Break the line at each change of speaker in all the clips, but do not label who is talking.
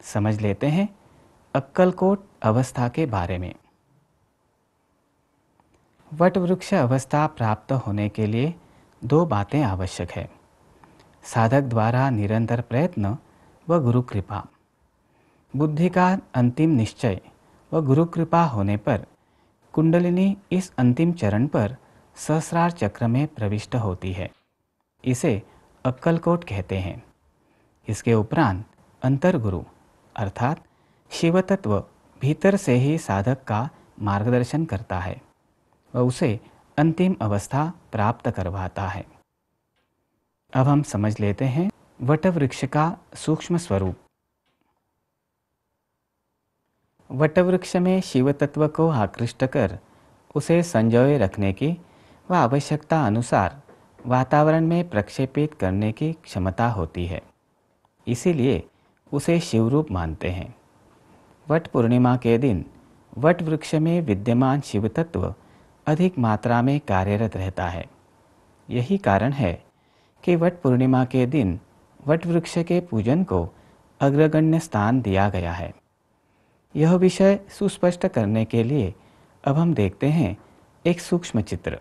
समझ लेते हैं अक्कलकोट अवस्था के बारे में। वट वृक्ष अवस्था प्राप्त होने के लिए दो बातें आवश्यक है, साधक द्वारा निरंतर प्रयत्न व गुरु कृपा। बुद्धि का अंतिम निश्चय व गुरु कृपा होने पर कुंडलिनी इस अंतिम चरण पर सहस्रार चक्र में प्रविष्ट होती है। इसे अक्कलकोट कहते हैं। इसके उपरांत अंतर्गुरु अर्थात शिव तत्व भीतर से ही साधक का मार्गदर्शन करता है व उसे अंतिम अवस्था प्राप्त करवाता है। अब हम समझ लेते हैं वट वृक्ष का सूक्ष्म स्वरूप। वट वृक्ष में शिव तत्व को आकृष्ट कर उसे संजोए रखने की व आवश्यकता अनुसार वातावरण में प्रक्षेपित करने की क्षमता होती है, इसीलिए उसे शिवरूप मानते हैं। वट पूर्णिमा के दिन वट वृक्ष में विद्यमान शिव तत्व अधिक मात्रा में कार्यरत रहता है। यही कारण है कि वट पूर्णिमा के दिन वट वृक्ष के पूजन को अग्रगण्य स्थान दिया गया है। यह विषय सुस्पष्ट करने के लिए अब हम देखते हैं एक सूक्ष्म चित्र।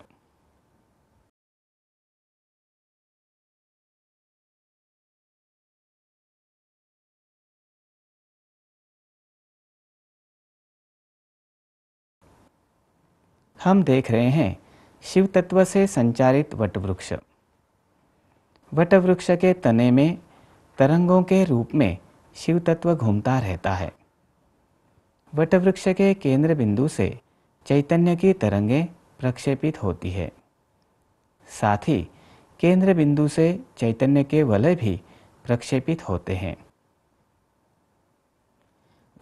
हम देख रहे हैं शिव तत्व से संचारित वटवृक्ष। वटवृक्ष के तने में तरंगों के रूप में शिव तत्व घूमता रहता है। वटवृक्ष के केंद्र बिंदु से चैतन्य की तरंगें प्रक्षेपित होती है। साथ ही केंद्र बिंदु से चैतन्य के वलय भी प्रक्षेपित होते हैं।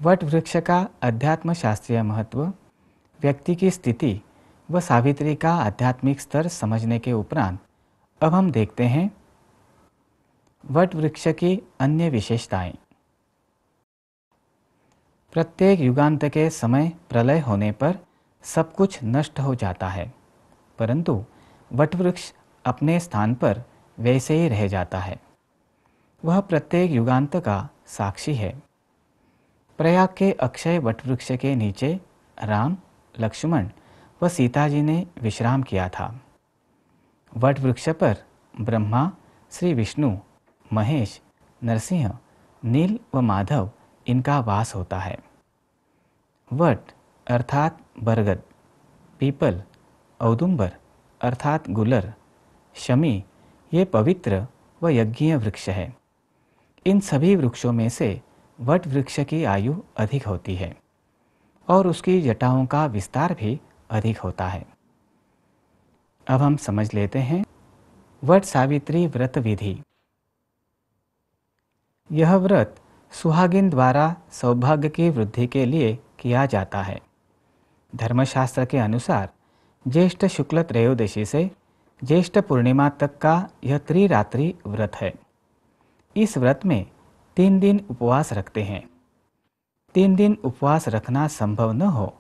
वट वृक्ष का अध्यात्म शास्त्रीय महत्व, व्यक्ति की स्थिति व सावित्री का आध्यात्मिक स्तर समझने के उपरांत अब हम देखते हैं वट वृक्ष की अन्य विशेषताएं। प्रत्येक युगांत के समय प्रलय होने पर सब कुछ नष्ट हो जाता है, परंतु वट वृक्ष अपने स्थान पर वैसे ही रह जाता है। वह प्रत्येक युगांत का साक्षी है। प्रयाग के अक्षय वट वृक्ष के नीचे राम, लक्ष्मण व सीता जी ने विश्राम किया था। वट वृक्ष पर ब्रह्मा, श्री विष्णु, महेश, नरसिंह, नील व माधव इनका वास होता है। वट अर्थात बरगद, पीपल, औदुंबर अर्थात गुलर, शमी ये पवित्र व यज्ञीय वृक्ष है। इन सभी वृक्षों में से वट वृक्ष की आयु अधिक होती है और उसकी जटाओं का विस्तार भी अधिक होता है। अब हम समझ लेते हैं वट सावित्री व्रत विधि। यह व्रत सुहागिन द्वारा सौभाग्य की वृद्धि के लिए किया जाता है। धर्मशास्त्र के अनुसार ज्येष्ठ शुक्ल त्रयोदशी से ज्येष्ठ पूर्णिमा तक का यह त्रिरात्रि व्रत है। इस व्रत में 3 दिन उपवास रखते हैं। 3 दिन उपवास रखना संभव न हो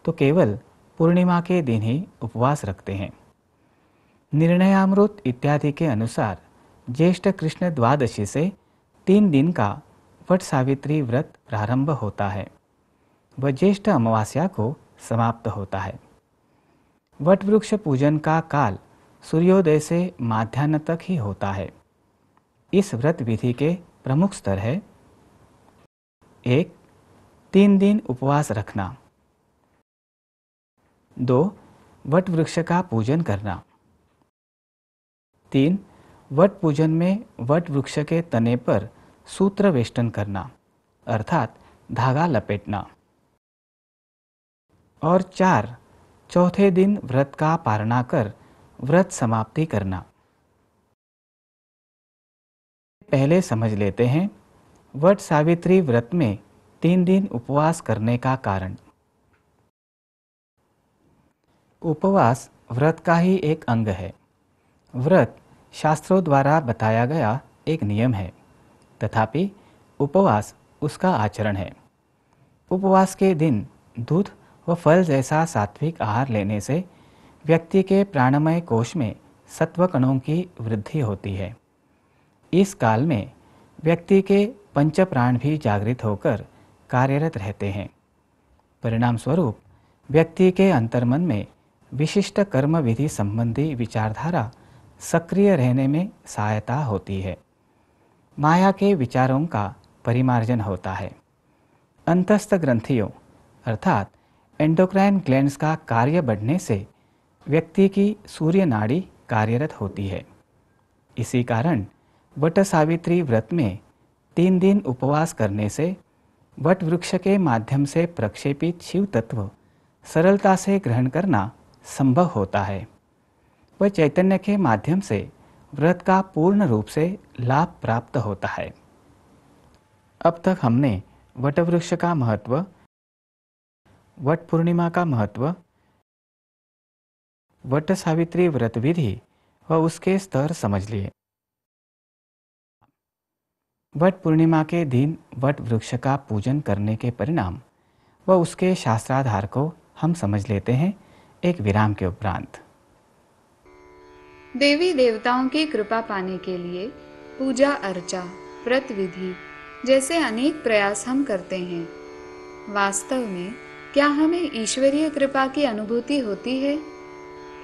तो केवल पूर्णिमा के दिन ही उपवास रखते हैं। निर्णयामृत इत्यादि के अनुसार ज्येष्ठ कृष्ण द्वादशी से 3 दिन का वट सावित्री व्रत प्रारंभ होता है व ज्येष्ठ अमावस्या को समाप्त होता है। वट वृक्ष पूजन का काल सूर्योदय से माध्याह्न तक ही होता है। इस व्रत विधि के प्रमुख स्तर है: 1. 3 दिन उपवास रखना। 2. वट वृक्ष का पूजन करना। 3. वट पूजन में वट वृक्ष के तने पर सूत्र वेष्टन करना अर्थात धागा लपेटना। और 4. चौथे दिन व्रत का पारणा कर व्रत समाप्ति करना। पहले समझ लेते हैं वट सावित्री व्रत में 3 दिन उपवास करने का कारण। उपवास व्रत का ही एक अंग है। व्रत शास्त्रों द्वारा बताया गया एक नियम है, तथापि उपवास उसका आचरण है। उपवास के दिन दूध व फल जैसा सात्विक आहार लेने से व्यक्ति के प्राणमय कोश में सत्व कणों की वृद्धि होती है। इस काल में व्यक्ति के पंच प्राण भी जागृत होकर कार्यरत रहते हैं। परिणाम स्वरूप व्यक्ति के अंतर्मन में विशिष्ट कर्म विधि संबंधी विचारधारा सक्रिय रहने में सहायता होती है। माया के विचारों का परिमार्जन होता है। अंतस्थ ग्रंथियों अर्थात एंडोक्राइन ग्लैंड्स का कार्य बढ़ने से व्यक्ति की सूर्य नाड़ी कार्यरत होती है। इसी कारण वट सावित्री व्रत में 3 दिन उपवास करने से वट वृक्ष के माध्यम से प्रक्षेपित शिव तत्व सरलता से ग्रहण करना संभव होता है। वह चैतन्य के माध्यम से व्रत का पूर्ण रूप से लाभ प्राप्त होता है। अब तक हमने वट वृक्ष का महत्व, वट पूर्णिमा का महत्व, वट सावित्री व्रत विधि व उसके स्तर समझ लिए। वट पूर्णिमा के दिन वट वृक्ष का पूजन करने के परिणाम व उसके शास्त्राधार को हम समझ लेते हैं एक विराम के उपरांत।
देवी देवताओं की कृपा पाने के लिए पूजा अर्चा, व्रत विधि जैसे अनेक प्रयास हम करते हैं। वास्तव में क्या हमें ईश्वरीय कृपा की अनुभूति होती है?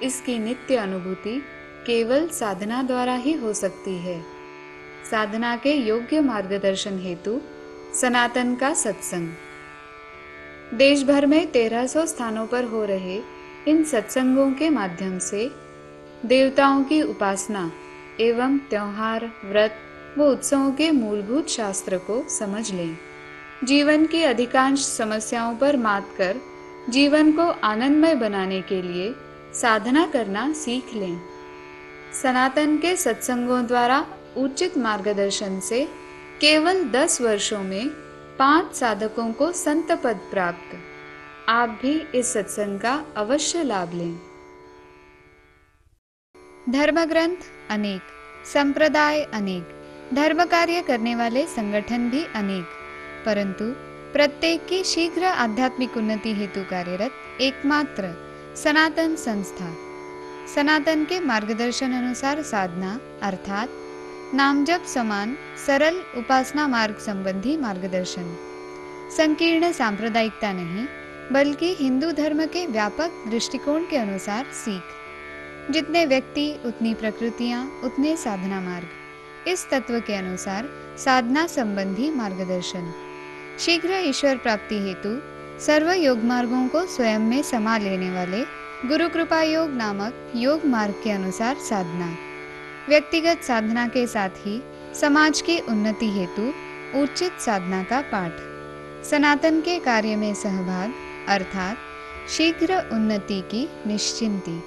इसकी नित्य अनुभूति केवल साधना द्वारा ही हो सकती है। साधना के योग्य मार्गदर्शन हेतु सनातन का सत्संग। देश भर में 1300 स्थानों पर हो रहे इन सत्संगों के माध्यम से देवताओं की उपासना एवं त्योहार, व्रत व उत्सवों के मूलभूत शास्त्र को समझ लें। जीवन की अधिकांश समस्याओं पर मात कर जीवन को आनंदमय बनाने के लिए साधना करना सीख लें। सनातन के सत्संगों द्वारा उचित मार्गदर्शन से केवल 10 वर्षों में 5 साधकों को संत पद प्राप्त। आप भी इस सत्संग का अवश्य लाभ लें। धर्म ग्रंथ अनेक, संप्रदाय अनेक, धर्म कार्य करने वाले संगठन भी अनेक, परंतु प्रत्येक की शीघ्र आध्यात्मिक उन्नति हेतु कार्यरत एकमात्र सनातन संस्था। सनातन के मार्गदर्शन अनुसार साधना अर्थात नाम जप समान सरल उपासना मार्ग संबंधी मार्गदर्शन। संकीर्ण सांप्रदायिकता नहीं, बल्कि हिंदू धर्म के व्यापक दृष्टिकोण के अनुसार सीख। जितने व्यक्ति उतनी प्रकृतियां उतने साधना मार्ग। इस तत्व के अनुसार साधना संबंधी मार्गदर्शन। शीघ्र ईश्वर प्राप्ति हेतु सर्व योग मार्गों को स्वयं में समा लेने वाले गुरु कृपा योग नामक योग मार्ग के अनुसार साधना। व्यक्तिगत साधना के साथ ही समाज की उन्नति हेतु उचित साधना का पाठ। सनातन के कार्य में सहभाग अर्थात शीघ्र उन्नति की निश्चिंती।